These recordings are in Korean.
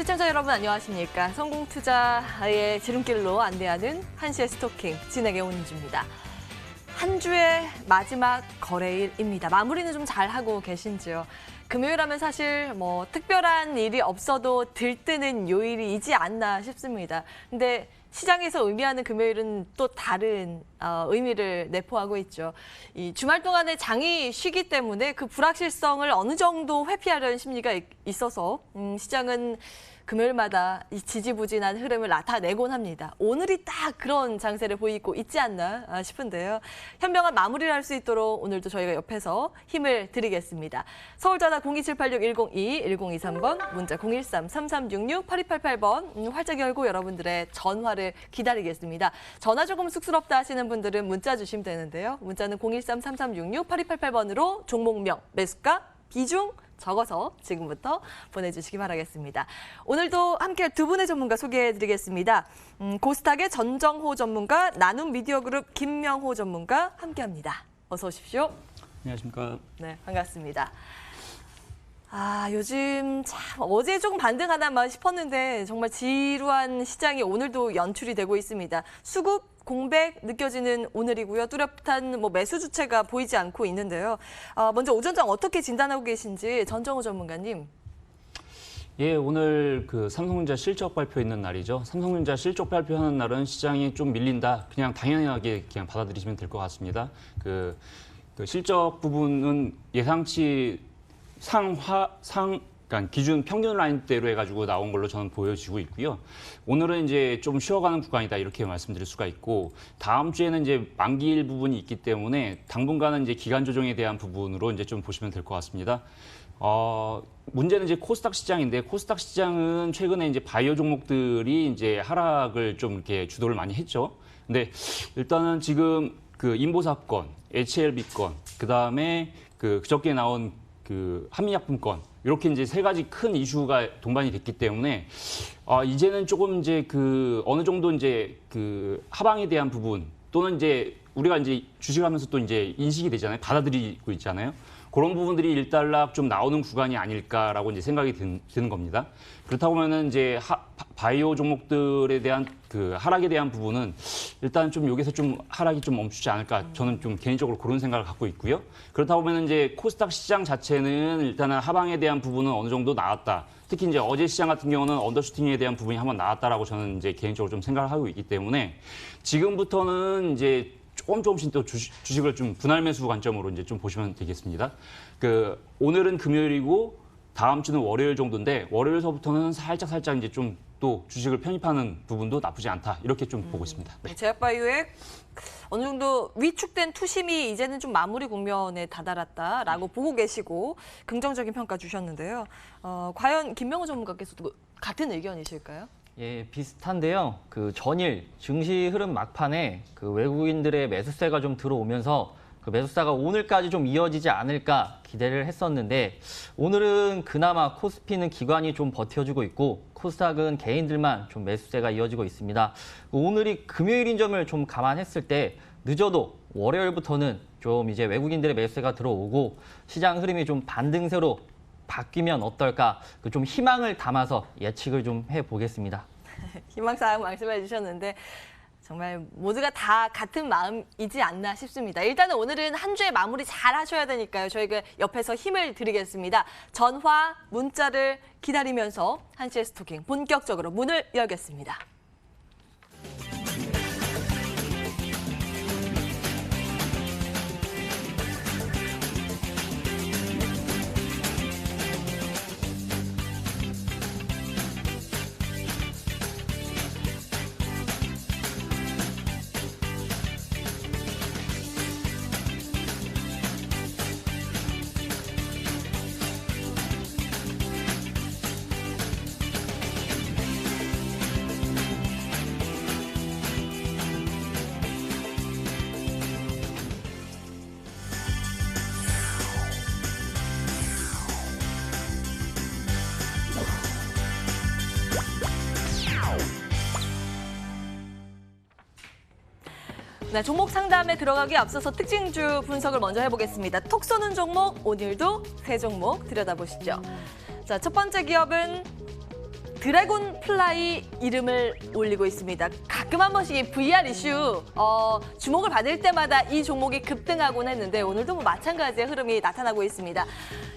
시청자 여러분 안녕하십니까. 성공투자의 지름길로 안내하는 한시의 스토킹 진행의 오은주입니다. 한 주의 마지막 거래일입니다. 마무리는 좀 잘하고 계신지요? 금요일 하면 사실 뭐 특별한 일이 없어도 들뜨는 요일이지 않나 싶습니다. 근데 시장에서 의미하는 금요일은 또 다른 의미를 내포하고 있죠. 이 주말 동안에 장이 쉬기 때문에 그 불확실성을 어느 정도 회피하려는 심리가 있어서 시장은 금요일마다 이 지지부진한 흐름을 나타내곤 합니다. 오늘이 딱 그런 장세를 보이고 있지 않나 싶은데요. 현명한 마무리를 할 수 있도록 오늘도 저희가 옆에서 힘을 드리겠습니다. 서울전화 02786-102, 1023번, 문자 013-3366-8288번 활짝 열고 여러분들의 전화를 기다리겠습니다. 전화 조금 쑥스럽다 하시는 분들은 문자 주시면 되는데요. 문자는 013-3366-8288번으로 종목명, 매수가, 비중, 적어서 지금부터 보내주시기 바라겠습니다. 오늘도 함께 두 분의 전문가 소개해드리겠습니다. 고스탁의 전정호 전문가, 나눔 미디어그룹 김명호 전문가 함께합니다. 어서 오십시오. 안녕하십니까. 네, 반갑습니다. 요즘 참 어제 조금 반등하나만 싶었는데 정말 지루한 시장이 오늘도 연출이 되고 있습니다. 수급 공백 느껴지는 오늘이고요. 뚜렷한 매수 주체가 보이지 않고 있는데요. 먼저 오전장 어떻게 진단하고 계신지 전정호 전문가님. 예, 오늘 그 삼성전자 실적 발표 있는 날이죠. 삼성전자 실적 발표하는 날은 시장이 좀 밀린다. 그냥 당연하게 그냥 받아들이시면 될 것 같습니다. 그 실적 부분은 예상치 그러니까 기준 평균 라인대로 해가지고 나온 걸로 저는 보여지고 있고요. 오늘은 이제 좀 쉬어가는 구간이다 이렇게 말씀드릴 수가 있고, 다음 주에는 이제 만기일 부분이 있기 때문에 당분간은 이제 기간 조정에 대한 부분으로 이제 좀 보시면 될 것 같습니다. 문제는 이제 코스닥 시장인데, 코스닥 시장은 최근에 이제 바이오 종목들이 이제 하락을 좀 이렇게 주도를 많이 했죠. 근데 일단은 지금 그 인보 사건, HLB 건, 그다음에 그저께 나온 그 한미약품 건, 이렇게 이제 세 가지 큰 이슈가 동반이 됐기 때문에 이제는 조금 이제 어느 정도 이제 하방에 대한 부분, 또는 이제 우리가 이제 주식하면서 또 이제 인식이 되잖아요. 받아들이고 있잖아요. 그런 부분들이 일단락 좀 나오는 구간이 아닐까라고 이제 생각이 드는 겁니다. 그렇다고 하면은 이제 바이오 종목들에 대한 하락에 대한 부분은 일단 좀 여기서 좀 하락이 좀 멈추지 않을까, 저는 좀 개인적으로 그런 생각을 갖고 있고요. 그렇다고 하면은 이제 코스닥 시장 자체는 일단은 하방에 대한 부분은 어느 정도 나왔다. 특히 이제 어제 시장 같은 경우는 언더슈팅에 대한 부분이 한번 나왔다라고 저는 이제 개인적으로 좀 생각을 하고 있기 때문에, 지금부터는 이제 조금씩 또 주식을 좀 분할 매수 관점으로 이제 좀 보시면 되겠습니다. 오늘은 금요일이고 다음 주는 월요일 정도인데, 월요일서부터는 살짝 이제 좀 또 주식을 편입하는 부분도 나쁘지 않다, 이렇게 좀 보고 있습니다. 네. 제약바이오의 어느 정도 위축된 투심이 이제는 좀 마무리 국면에 다다랐다라고 보고 계시고 긍정적인 평가 주셨는데요. 과연 김명호 전문가께서도 같은 의견이실까요? 예, 비슷한데요. 전일 증시 흐름 막판에 외국인들의 매수세가 좀 들어오면서 매수세가 오늘까지 좀 이어지지 않을까 기대를 했었는데, 오늘은 그나마 코스피는 기관이 좀 버텨주고 있고 코스닥은 개인들만 좀 매수세가 이어지고 있습니다. 오늘이 금요일인 점을 좀 감안했을 때 늦어도 월요일부터는 좀 이제 외국인들의 매수세가 들어오고 시장 흐름이 좀 반등세로 바뀌면 어떨까, 좀 희망을 담아서 예측을 좀 해보겠습니다. 희망사항 말씀해 주셨는데 정말 모두가 다 같은 마음이지 않나 싶습니다. 일단은 오늘은 한 주의 마무리 잘 하셔야 되니까요. 저희가 옆에서 힘을 드리겠습니다. 전화, 문자를 기다리면서 한시의 스토킹 본격적으로 문을 열겠습니다. 네, 종목 상담에 들어가기 앞서서 특징주 분석을 먼저 해보겠습니다. 톡 쏘는 종목, 오늘도 세 종목 들여다보시죠. 자, 첫 번째 기업은 드래곤 플라이 이름을 올리고 있습니다. 가끔 한 번씩 이 VR 이슈 주목을 받을 때마다 이 종목이 급등하곤 했는데 오늘도 뭐 마찬가지의 흐름이 나타나고 있습니다.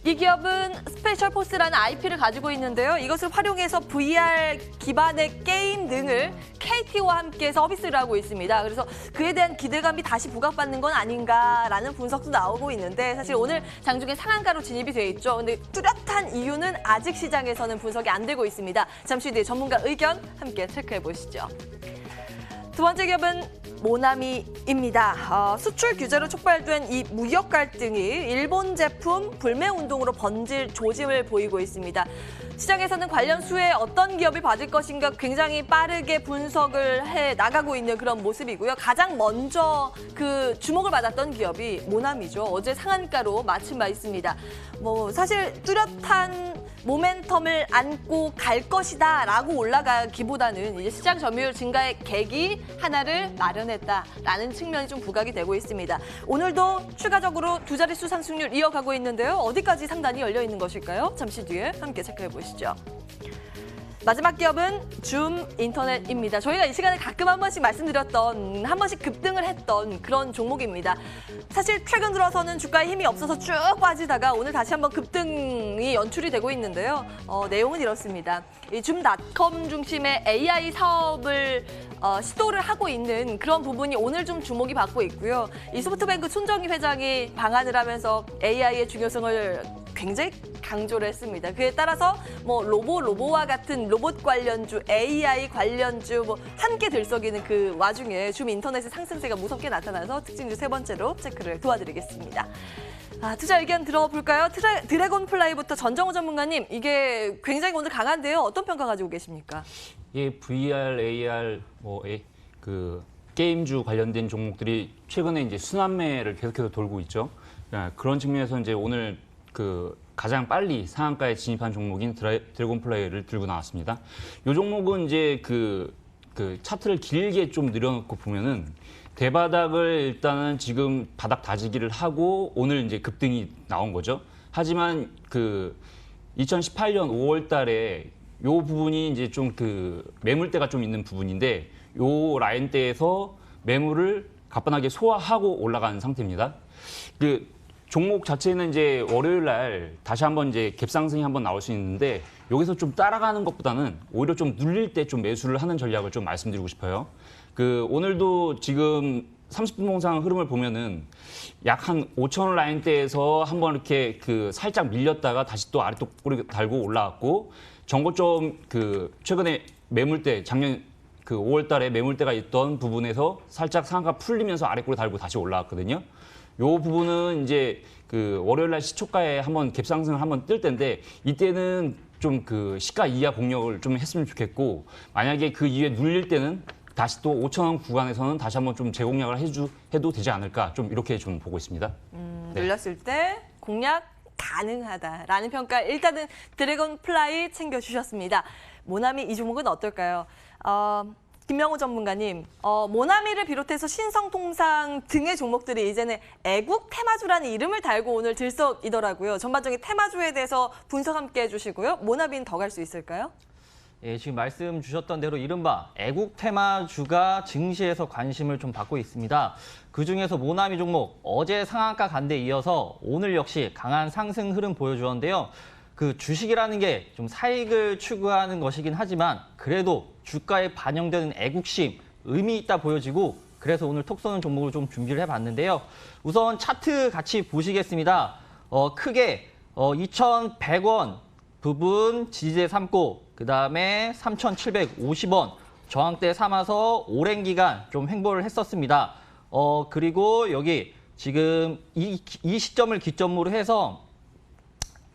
이 기업은 스페셜 포스라는 IP를 가지고 있는데요. 이것을 활용해서 VR 기반의 게임 등을 KT와 함께 서비스를 하고 있습니다. 그래서 그에 대한 기대감이 다시 부각받는 건 아닌가라는 분석도 나오고 있는데 사실 오늘 장중에 상한가로 진입이 돼 있죠. 근데 뚜렷한 이유는 아직 시장에서는 분석이 안 되고 있습니다. 잠시 뒤에 전문가 의견 함께 체크해 보시죠. 두 번째 기업은 모나미입니다. 수출 규제로 촉발된 이 무역 갈등이 일본 제품 불매 운동으로 번질 조짐을 보이고 있습니다. 시장에서는 관련 수혜 어떤 기업이 받을 것인가 굉장히 빠르게 분석을 해 나가고 있는 그런 모습이고요. 가장 먼저 그 주목을 받았던 기업이 모나미죠. 어제 상한가로 마친 바 있습니다. 뭐 사실 뚜렷한 모멘텀을 안고 갈 것이다라고 올라가기보다는 이제 시장 점유율 증가의 계기 하나를 마련했다라는 측면이 좀 부각이 되고 있습니다. 오늘도 추가적으로 두 자릿수 상승률 이어가고 있는데요. 어디까지 상단이 열려 있는 것일까요? 잠시 뒤에 함께 체크해 보시죠. 마지막 기업은 줌 인터넷입니다. 저희가 이 시간에 가끔 한 번씩 말씀드렸던, 한 번씩 급등을 했던 그런 종목입니다. 사실 최근 들어서는 주가에 힘이 없어서 쭉 빠지다가 오늘 다시 한번 급등이 연출이 되고 있는데요. 내용은 이렇습니다. 이 줌닷컴 중심의 AI 사업을 시도를 하고 있는 그런 부분이 오늘 좀 주목이 받고 있고요. 이 소프트뱅크 손정희 회장이 방한을 하면서 AI의 중요성을 굉장히 강조를 했습니다. 그에 따라서 뭐 로보와 같은 로봇 관련주, AI 관련주 뭐 함께 들썩이는 그 와중에 줌 인터넷의 상승세가 무섭게 나타나서 특징주 세 번째로 체크를 도와드리겠습니다. 투자 의견 들어볼까요? 드래곤 플라이부터 전정우 전문가님, 이게 굉장히 오늘 강한데요. 어떤 평가 가지고 계십니까? 예, VR, AR, 그 게임주 관련된 종목들이 최근에 이제 순환매를 계속해서 돌고 있죠. 그런 측면에서 이제 오늘 그 가장 빨리 상한가에 진입한 종목인 드래곤 플라이를 들고 나왔습니다. 이 종목은 이제 그 차트를 길게 좀 늘여놓고 보면은 대바닥을 일단은 지금 바닥 다지기를 하고 오늘 이제 급등이 나온 거죠. 하지만 그 2018년 5월 달에 요 부분이 이제 좀 그 매물대가 좀 있는 부분인데 요 라인대에서 매물을 가뿐하게 소화하고 올라간 상태입니다. 그 종목 자체는 이제 월요일 날 다시 한번 이제 갭상승이 한번 나올 수 있는데 여기서 좀 따라가는 것보다는 오히려 좀 눌릴 때 좀 매수를 하는 전략을 좀 말씀드리고 싶어요. 그 오늘도 지금 30분 봉상 흐름을 보면은 약 한 5,000원 라인대에서 한번 이렇게 그 살짝 밀렸다가 다시 또 아래쪽 꼬리 달고 올라왔고 정고점 그 최근에 매물대 작년 그 5월 달에 매물대가 있던 부분에서 살짝 상한가 풀리면서 아래 꼬리 달고 다시 올라왔거든요. 요 부분은 이제 그 월요일 날 시초가에 한번 갭상승을 한번 뜰 텐데 이때는 좀 그 시가 이하 공략을 좀 했으면 좋겠고 만약에 그 이후에 눌릴 때는 다시 또 5,000원 구간에서는 다시 한번 좀 재공략을 해도 되지 않을까 좀 이렇게 좀 보고 있습니다. 네. 눌렸을 때 공략 가능하다라는 평가 일단은 드래곤 플라이 챙겨주셨습니다. 모나미 이 종목은 어떨까요? 김명호 전문가님, 모나미를 비롯해서 신성통상 등의 종목들이 이제는 애국 테마주라는 이름을 달고 오늘 들썩이더라고요. 전반적인 테마주에 대해서 분석 함께 해주시고요. 모나미는 더 갈 수 있을까요? 예, 지금 말씀 주셨던 대로 이른바 애국 테마주가 증시에서 관심을 좀 받고 있습니다. 그중에서 모나미 종목 어제 상한가 간 데 이어서 오늘 역시 강한 상승 흐름 보여주었는데요. 그 주식이라는 게 좀 사익을 추구하는 것이긴 하지만 그래도 주가에 반영되는 애국심, 의미 있다 보여지고 그래서 오늘 톡 쏘는 종목을 좀 준비를 해봤는데요. 우선 차트 같이 보시겠습니다. 크게 2,100원 부분 지지대 삼고 그다음에 3,750원 저항대 삼아서 오랜 기간 좀 횡보를 했었습니다. 그리고 여기 지금 이 시점을 기점으로 해서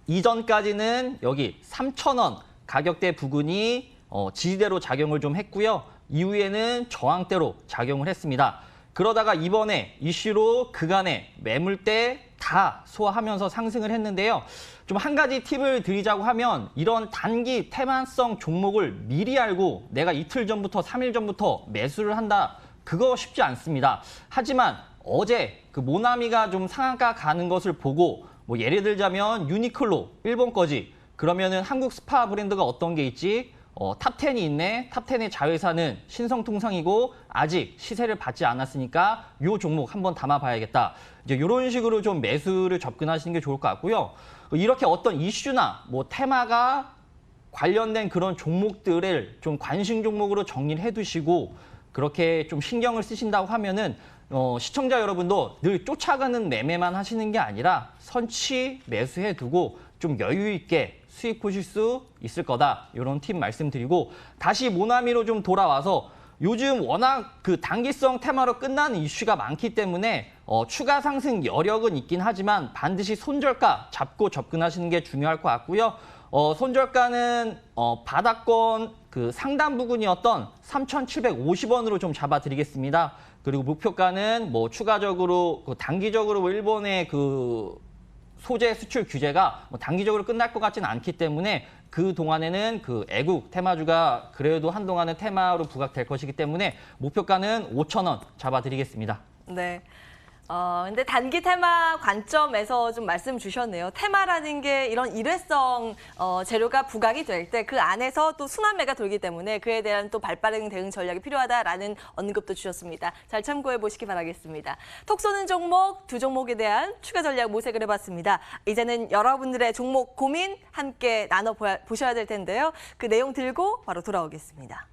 이전까지는 여기 3,000원 가격대 부근이 지지대로 작용을 좀 했고요. 이후에는 저항대로 작용을 했습니다. 그러다가 이번에 이슈로 그간의 매물대 다 소화하면서 상승을 했는데요. 좀 한 가지 팁을 드리자고 하면 이런 단기 테마성 종목을 미리 알고 내가 이틀 전부터 3일 전부터 매수를 한다. 그거 쉽지 않습니다. 하지만 어제 그 모나미가 좀 상한가 가는 것을 보고 뭐 예를 들자면 유니클로 일본 거지. 그러면은 한국 스파 브랜드가 어떤 게 있지? 탑10이 있네. 탑10의 자회사는 신성통상이고 아직 시세를 받지 않았으니까 요 종목 한번 담아봐야겠다. 이제 이런 식으로 좀 매수를 접근하시는 게 좋을 것 같고요. 이렇게 어떤 이슈나 뭐 테마가 관련된 그런 종목들을 좀 관심 종목으로 정리를 해두시고 그렇게 좀 신경을 쓰신다고 하면은 시청자 여러분도 늘 쫓아가는 매매만 하시는 게 아니라 선취 매수해두고 좀 여유 있게 수익 보실 수 있을 거다. 이런 팁 말씀드리고 다시 모나미로 좀 돌아와서 요즘 워낙 그 단기성 테마로 끝나는 이슈가 많기 때문에 추가 상승 여력은 있긴 하지만 반드시 손절가 잡고 접근하시는 게 중요할 것 같고요. 손절가는 바닥권 그 상단 부근이었던 3,750원으로 좀 잡아드리겠습니다. 그리고 목표가는 뭐 추가적으로 단기적으로 일본의 그 소재 수출 규제가 뭐 단기적으로 끝날 것 같지는 않기 때문에 그 동안에는 그 애국 테마주가 그래도 한동안은 테마로 부각될 것이기 때문에 목표가는 5,000원 잡아드리겠습니다. 네. 근데 단기 테마 관점에서 좀 말씀 주셨네요. 테마라는 게 이런 일회성 재료가 부각이 될 때 그 안에서 또 순환매가 돌기 때문에 그에 대한 또 발빠른 대응 전략이 필요하다라는 언급도 주셨습니다. 잘 참고해 보시기 바라겠습니다. 톡 쏘는 종목, 두 종목에 대한 추가 전략 모색을 해봤습니다. 이제는 여러분들의 종목 고민 함께 나눠보셔야 될 텐데요. 그 내용 들고 바로 돌아오겠습니다.